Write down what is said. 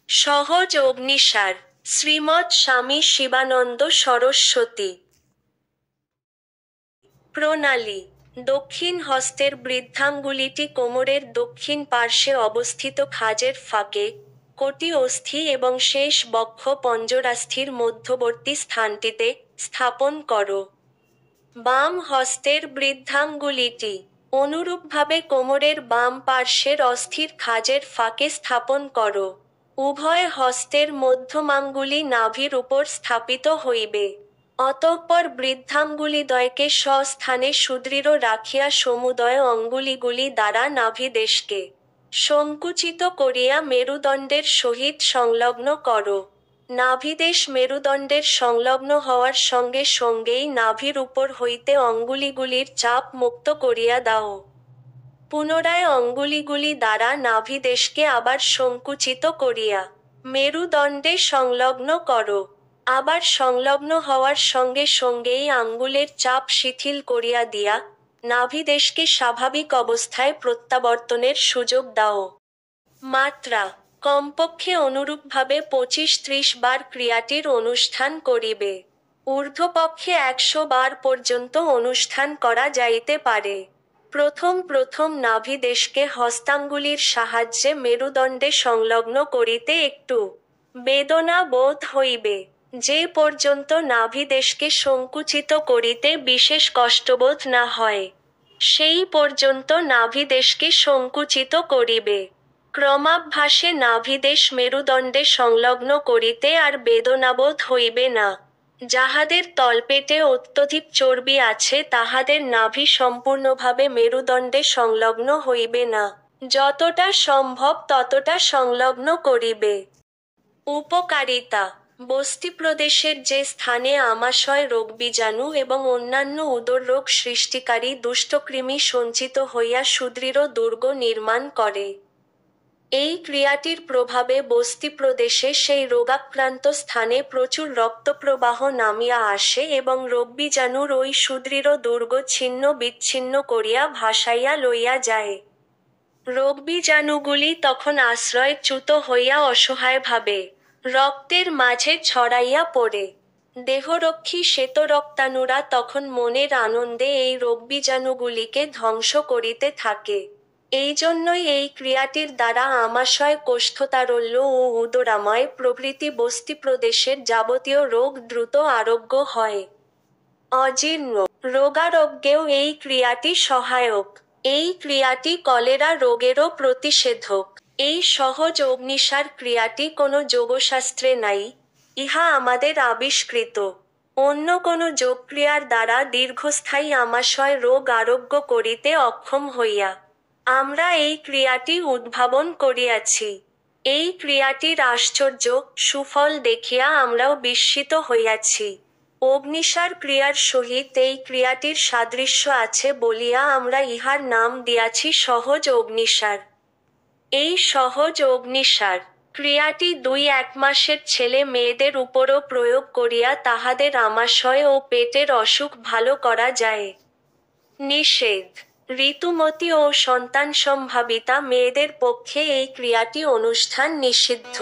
সহজ অগ্নিসার। শ্রীমৎ স্বামী শিবানন্দ সরস্বতী। প্রণালী। দক্ষিণ হস্তের বৃদ্ধাঙ্গুলিটি কোমরের দক্ষিণ পার্শ্বে অবস্থিত খাজের ফাঁকে, কটি অস্থি এবং শেষ বক্ষ পঞ্জরাস্থির মধ্যবর্তী স্থানটিতে স্থাপন করো। বাম হস্তের বৃদ্ধাঙ্গুলিটি অনুরূপভাবে কোমরের বাম পার্শ্বের অস্থির খাজের ফাঁকে স্থাপন করো। উভয় হস্তের মধ্যমাঙ্গুলি নাভির উপর স্থাপিত হইবে। অতঃপর বৃদ্ধাঙ্গুলিদ্বয়কে স্বস্থানে সুদৃঢ় রাখিয়া সমুদয় অঙ্গুলিগুলি দ্বারা নাভিদেশকে সংকুচিত করিয়া মেরুদণ্ডের সহিত সংলগ্ন করো। নাভিদেশ মেরুদণ্ডের সংলগ্ন হওয়ার সঙ্গে সঙ্গেই নাভির উপর হইতে অঙ্গুলিগুলির চাপ মুক্ত করিয়া দাও। পুনরায় অঙ্গুলিগুলি দ্বারা নাভিদেশকে আবার সংকুচিত করিয়া মেরুদণ্ডে সংলগ্ন করো। আবার সংলগ্ন হওয়ার সঙ্গে সঙ্গেই আঙ্গুলের চাপ শিথিল করিয়া দিয়া নাভিদেশকে স্বাভাবিক অবস্থায় প্রত্যাবর্তনের সুযোগ দাও। মাত্রা। কমপক্ষে অনুরূপভাবে 25-30 বার ক্রিয়াটির অনুষ্ঠান করিবে। ঊর্ধ্বপক্ষে 100 বার পর্যন্ত অনুষ্ঠান করা যাইতে পারে। প্রথম প্রথম নাভিদেশকে হস্তাঙ্গুলির সাহায্যে মেরুদণ্ডে সংলগ্ন করিতে একটু বেদনা বোধ হইবে। যে পর্যন্ত নাভিদেশকে সংকুচিত করিতে বিশেষ কষ্টবোধ না হয়, সেই পর্যন্ত নাভিদেশকে সংকুচিত করিবে। ক্রমাভ্যাসে নাভিদেশ মেরুদণ্ডে সংলগ্ন করিতে আর বেদনাবোধ হইবে না। যাহাদের তলপেটে অত্যধিক চর্বি আছে তাহাদের নাভি সম্পূর্ণভাবে মেরুদণ্ডে সংলগ্ন হইবে না। যতটা সম্ভব ততটা সংলগ্ন করিবে। উপকারিতা। বস্তিপ্রদেশের যে স্থানে আমাশয় রোগবীজাণু এবং অন্যান্য উদররোগ সৃষ্টিকারী দুষ্টকৃমি সঞ্চিত হইয়া সুদৃঢ় দুর্গ নির্মাণ করে, এই ক্রিয়াটির প্রভাবে বস্তিপ্রদেশে সেই রোগাক্রান্ত স্থানে প্রচুর রক্তপ্রবাহ নামিয়া আসে এবং রোগবীজাণুর ওই সুদৃঢ় দুর্গ ছিন্ন বিচ্ছিন্ন করিয়া ভাসাইয়া লইয়া যায়। রোগবীজাণুগুলি তখন আশ্রয়চ্যুত হইয়া অসহায়ভাবে রক্তের মাঝে ছড়াইয়া পড়ে। দেহরক্ষী শ্বেতরক্তাণুরা তখন মনের আনন্দে এই রোগবীজাণুগুলিকে ধ্বংস করিতে থাকে। এই জন্যই এই ক্রিয়াটির দ্বারা আমাশয়, কোষ্ঠতারল্য ও উদরাময় প্রভৃতি বস্তিপ্রদেশের যাবতীয় রোগ দ্রুত আরোগ্য হয়। অজীর্ণ রোগারোগ্যেও এই ক্রিয়াটি সহায়ক। এই ক্রিয়াটি কলেরা রোগেরও প্রতিষেধক। এই সহজ অগ্নিসার ক্রিয়াটি কোনো যোগশাস্ত্রে নাই, ইহা আমাদের আবিষ্কৃত। অন্য কোনো যোগক্রিয়ার দ্বারা দীর্ঘস্থায়ী আমাশয় রোগ আরোগ্য করিতে অক্ষম হইয়া আমরা এই ক্রিয়াটি উদ্ভাবন করিয়াছি। এই ক্রিয়াটির আশ্চর্য সুফল দেখিয়া আমরাও বিস্মিত হইয়াছি। অগ্নিসার ক্রিয়ার সহিত এই ক্রিয়াটির সাদৃশ্য আছে বলিয়া আমরা ইহার নাম দিয়াছি সহজ অগ্নিসার। এই সহজ অগ্নিসার ক্রিয়াটি 2-1 মাসের ছেলে মেয়েদের উপরও প্রয়োগ করিয়া তাহাদের আমাশয় ও পেটের অসুখ ভালো করা যায়। নিষেধ। ঋতুমতী ও সন্তানসম্ভাবিতা মেয়েদের পক্ষে এই ক্রিয়াটি অনুষ্ঠান নিষিদ্ধ।